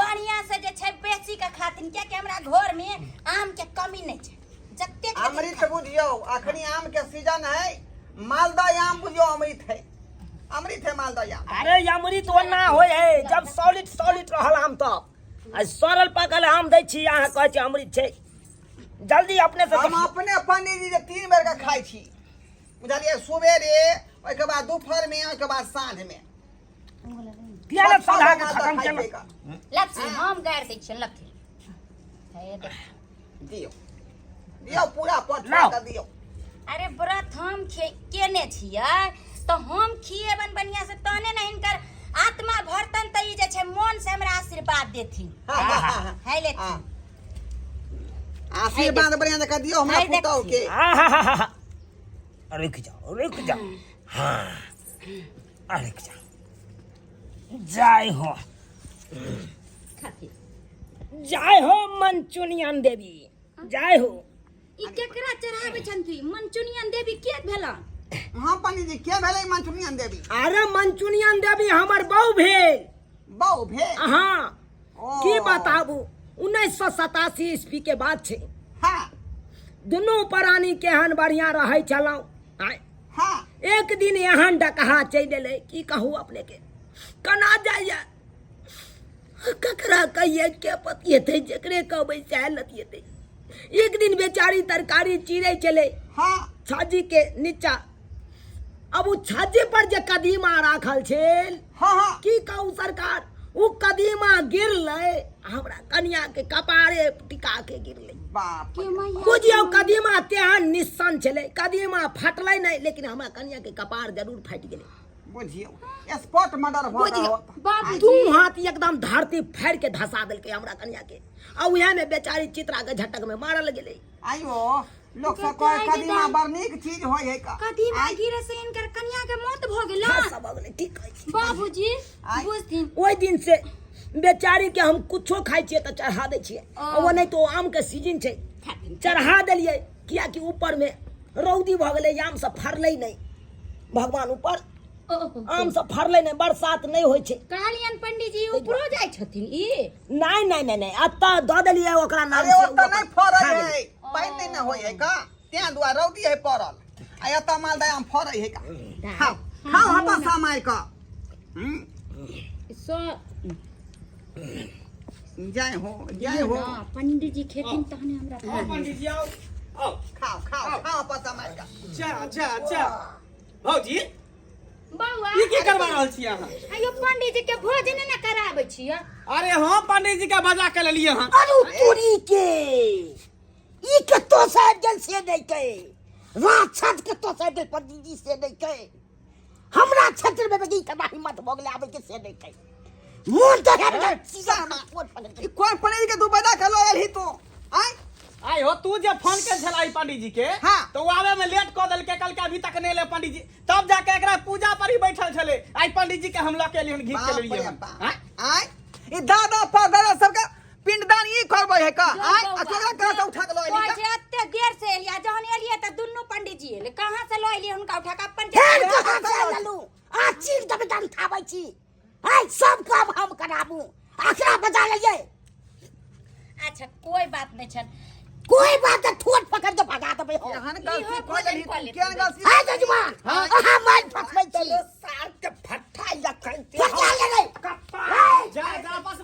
बढ़िया से जे छै बेची के खातिन क्या कि हमरा घर में आम के कमी नहीं छै जत्ते अमृत बुझियो अखनी आम के सीजन है मालदह आम बुझियो अमृत है मालदह आम। अरे अमृत ओना होय है जब सॉलिड रहल आम तो आ सरल पकल आम दै छी अहाँ कहै छी अमृत छै जल्दी अपने से हम अपने पंडित जी 3 बेर के खाई छी बुझलिए सुबेरे ओय के बाद दोपहर में ओय के बाद साँझ में किया सलाह के खत्म केना लक्ष्मी हम गाड़ दै छियै लक्ष्मी हे देख दियो पूरा पठा के दियो। अरे व्रत हम केने छियै तो हम खिएबन बढ़िया से तने नहीं इनकर आत्मा भरतन त ई जे छै मन से हमरा आशीर्वाद देथिन है ले आशीर्वाद बढ़िया जका दियो हमरा पुतौ के। रुक जाओ हाँ रुक जाओ जय हो मंचुनियन देवी जय हो। ई केकरा चढ़ावे छन तू मंचुनियन देवी के भेला? हां पंडित जी के भेलै मंचुनियन देवी? अरे मंचुनियन देवी हमर बहू भेल हाँ की बताबू 1987 ईस्वी के बाद छे। हाँ दुनू प्राणी केहन बढ़िया रहे छलौ हाँ एक दिन एहन डकहा चल एले की कहू अपने के कना जाइए ककरा कहिए के पतिये जकरे कहबै सह लतिये। एक दिन बेचारी तरकारी चीरे चले हाँ छाजी के नीचा अब उ छाजी पर जे कदीमा राखल छेल हाँ की कहू सरकार उ कदीमा गिरले हमरा कन्या के कपारे टिका के गिरले। बाप बुझियो कदीमा तेहन निशान छले कदीमा फटले नहीं लेकिन हमरा कन्या के कपार जरूर फट गेले बुझियो स्पॉट मर्डर भ गयो। तू हाथ एकदम धरती फाड़ के धसा देलके हमरा कन्या के आ उहे में बेचारी चित्रा के झटक में मारल गेले। आइयो लोग सब कहे कदीमा बड़ नीक चीज होय है का कदीमा गिरे से इनकर कन्या के मौत भ गेला सब हो गेले ठीक कहै छी बाबूजी बुझथिन। ओइ दिन से बेचारी के हम कुछो खाइ छियै त चढ़ा दै छियै वो नहीं तो आम के सीजन छै चढ़ा देलियै किया कि ऊपर में रौदी भ गेलै आम सब फरलै नहीं भगवान ऊपर आम सब फरलै नहीं बरसात नहीं होय छै। कहलियन पंडित जी ऊपरो जाय छथिन ई नहीं अत्ता द देलियै ओकरा नाम अरे से ओत्ता नहीं फरै है पाइन नहीं न होय है का त्या दुआ रौदी है पड़ल आ एता मालदह आम फरै है का खाओ हता समय का सो जय हो पंडित जी खेतिन तहने हमरा पंडित जी आओ खाओ पता मार का जा भौजी बौआ ई की करबा रहल छी अहाँ? आयो पंडित जी के भोजन न कराबै छियै। अरे हम पंडित जी के बजा के लेलिए हन। अरे तोरी के ई के तो साइड जल से नहीं कहे रात छत के तो साइड पंडित जी से नहीं कहे हमरा क्षेत्र में बगी का हिम्मत भोगले आवे के से नहीं कहे मोन तो है सीधा कोट पकड़ के कौन पंडित के तू बजा के लो एलही तू आई हो तू जे फोन कर छलाई पंडित जी के हाँ। तो आवे में लेट क देल के कल के अभी तक नहीं ले पंडित जी तब जाके एकरा पूजा पर ही बैठल छले आई पंडित जी के हम लके लियन घीच के लेलिए हन। आई ई दादा परदादा सब का पिंडदान ई करबै है का आई अकेला कहां से उठा के लो एलही जे एते देर से एलिया जहन एलिए त दुन्नु पंडित जी एले कहां से लो एलिए हुनका उठा के अपन फेर कहां से ललू आ चीज दब दान खाबै छी आई सब काम हम कराबू आखरा बजा लेलिए। अच्छा कोई बात नहीं छन कोई बात है ठोट पकड़ के भगा देबै हो एहन गलती कोई नहीं केन गलती हां जजमान हां मार फसबै छी सार के फट्टा या करते क्या ले रे जा बस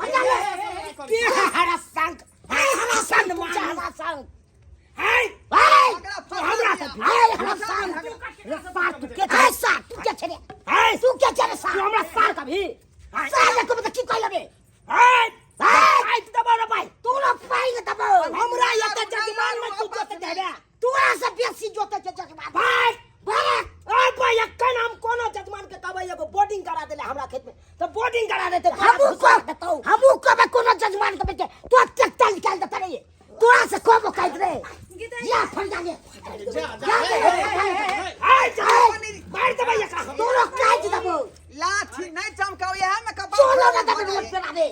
के हरा संग हरा संग हरा संग हाय हमरा से हरा संग सार तू के है सार तू क्या छरे हाय तू क्या छरे सार हमरा सार का भी सार को बता की कह लगे हाय हाय तू दबा रे भाई तू लोग पाई न दबा हमरा ये त जजमान में तू जोते देबे तू ऐसे बेसी जोते के जजमान भाई भाई भाई अक्कन हम कोनो जजमान के कहबै एगो बोर्डिंग करा देले हमरा खेत में तो बोर्डिंग करा देते हमू कहबै कोनो जजमान के बेटे तू ट्रैक्टर निकाल दे रे तोरा से कोबो काट रे या फल जाने हाय मार दे भाई एकरा तू लोग काट देबो लाठी नहीं चमकाओ यहां में कपा सोना ना दबे मत पेरा दे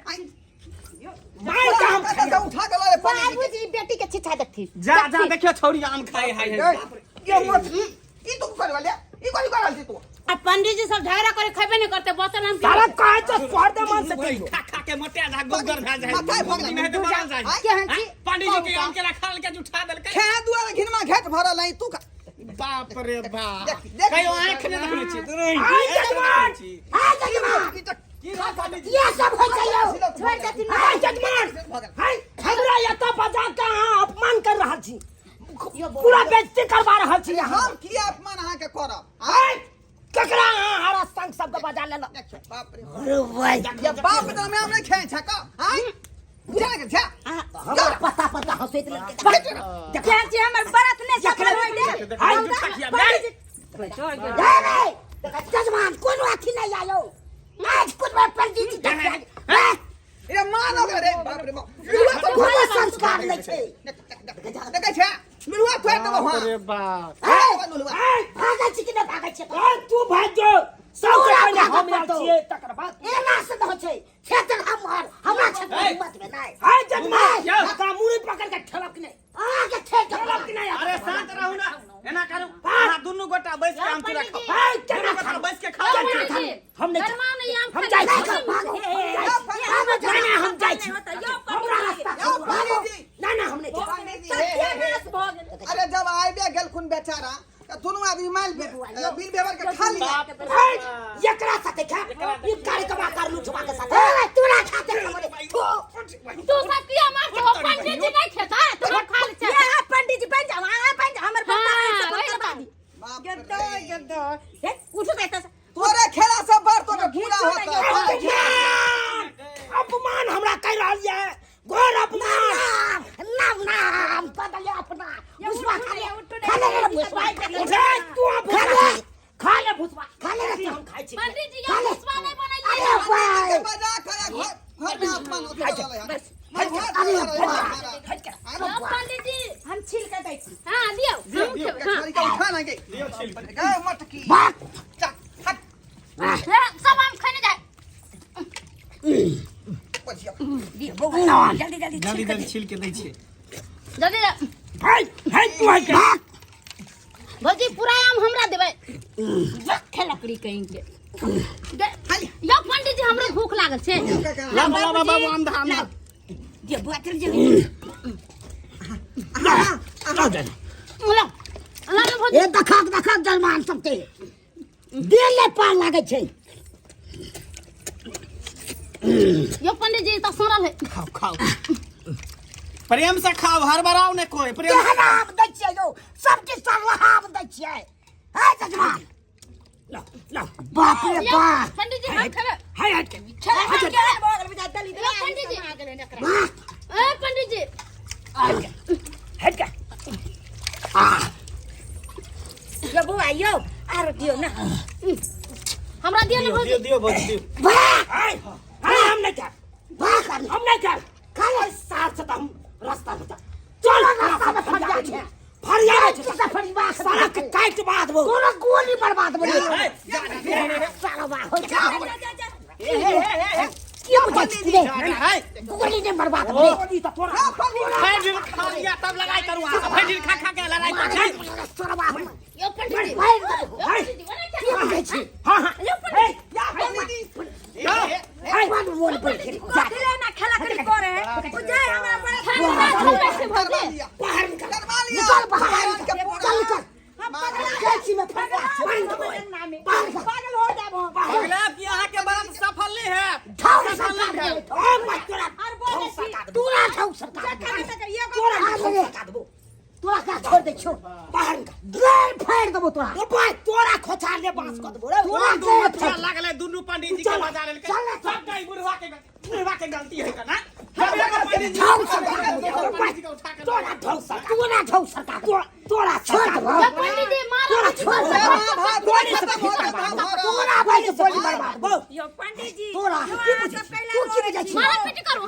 भाई काम का उठा के लो बाबूजी बेटी के छिछा देखथि जा देखियो छौरी आम खाए हाय ये मत ई तू कर वाले ई कोनी कर रहल छी तू अब पंडित जी सब झगड़ा करे खबे नहीं करते बोतल हम साला काहे तो स्वार्थ मन से कहियो खा खा के मोटे आधा गुगर भा जाए माथा भग नहीं तो मारा जाए के हंसी पंडित जी के आम के रखा के उठा देल के खे दुआर घिनमा घेट भरल है तू का बाप रे बाप देख, कहियो आंख ने देखने छी हाय जजमान हाय जजमान की बात पंडित जी ये सब हो जाइयो छोड़ देती हाय जजमान हाय हमरा यता बजा के अहाँ अपमान कर रहल छी पूरा बेइज्जती करवा रहल छी अहाँ हम की अपमान अहाँ के करब हाय ककरा अहाँ हरा संग शब्द बजा लेला बाप रे अरे भाई ये बाप तो मैं हमने खे छका हां बुझा के छा हमरा पता हंसैत लगे क्या जी हमर बरत ने सफल होई दे हाय छोड़ के जजमान कोनो अथी नहीं आयो आज कुछ बार पंडित जी ये मानो रे बाप रे बाप कोनो संस्कार नहीं छे देखे छा मिलुआ फेर देबो हां अरे बाप भागै छी कि नहीं भागै छी तू भाग जो सब के पहले हम आल छिए तकर बाद एना से न हो छै क्षेत्र हमरा क्षेत्र हिम्मत में नहीं हाय जजमान का मुड़ी पकड़ के ठलक नहीं आगे ठलक नहीं अरे शांत रहू ना एना करू हां दुनु गोटा बैस के आम पूरा खाओ हाय केना गोटा बैस के खाओ हम नहीं हम जाई छी हम जाई छी हमरा रास्ता ना ना हम नहीं अरे जब आइबे गेलखुन बेचारा त दुनु आदमी माल बिल बेवर के खा लिया एकरा साथे खा ई कार्यक्रम कर लू छुपा के साथे तोरा खाते हमरे तू सब किया मार के हो पंडित जी नहीं खाता तू खा ले ये पंडित जी बन जा वहां बन जा हमर बाबा गद्दो हे उठो बेटा तोरे खेला सब बार तो पूरा होता अपमान हमरा कह रहल है घोर अपमान नाम नाम बदले अपना भुसवा खा ले भुसवा उठे तू खा ले भुसवा खा ले हम खाइ छी पंडित जी ये भुसवा नहीं बनाई अरे भाई मजा करे घर में अपमान होता है बस हट पंडित जी हम छील के दै छी हां दियो हां उठा ना के लियो छिल गए मत की सब हम खाने जाए जल्दी जल्दी जल्दी जल्दी छिल के दै छिए जल्दी हाय हाय तू हाय के भौजी पूरा आम हमरा देबै रखे लकड़ी कहीं के यो पंडित जी हमरा भूख लागल छै ला बाबा आम धाम ये बोतल जे ला भौजी ए दखा जलमान सबके देले पार लागे छै यो पंडित जी तो सोरल है खाओ खाओ प्रेम से खाओ हर बराव ने कोई प्रेम से हराम दै छियै यो सबके सलाम दै छियै हाय जजमान ला ला बाप रे बाप पंडित जी हम खेले हाय हट के बगल में जाता ली पंडित जी ए पंडित जी हट के यो बुआ यो आरो दियो ना हमरा दियो ना भौजी दियो भौजी दियो हाय हाय हम नहीं कर हम नहीं कर खाली साथ से हम रास्ता बता चल रास्ता में फट जा फरिया किसा फरिया सारा के काट बात वो तोरा गोली बर्बाद बनी सारा वाह हो जा क्यों बचती है गोली ने बर्बाद बनी तो तोरा फैडिल खा लिया तब लड़ाई करूंगा फैडिल खा खा के लड़ाई कर तोरा वाह यो पंडित जी हाय क्यों बची हां हां या पंडित हाय बोल पर जा ना खेला करी करे ओ जाए हमरा पर बाहर निकल निकल बाहर के पूरा चल कर कैसी में फंसा पागल हो जाबो अगला कि यहां के बात सफल नहीं है ठाउ सरकार दे ओ मत तोरा और बोले छी तोरा ठाउ सरकार तोरा सरकार दबो तोरा का छोड़ दे छो बाहर निकल ड्राइव फायर दबो तोरा ओ भाई तोरा खोछार ले बांस कर दबो रे तोरा दो अच्छा लागले दुनु पंडित जी के बजा ले सब गई बुढ़वा के गलती है का ना ठाउ सरकार तोरा ठाउ सरकार तोरा छोड़ दबो पंडित जी मारो तोरा छोड़ दबो तोरा भाई के बोली बर्बाद बो यो पंडित जी तोरा तू की बजा छी मारा पीट करो हम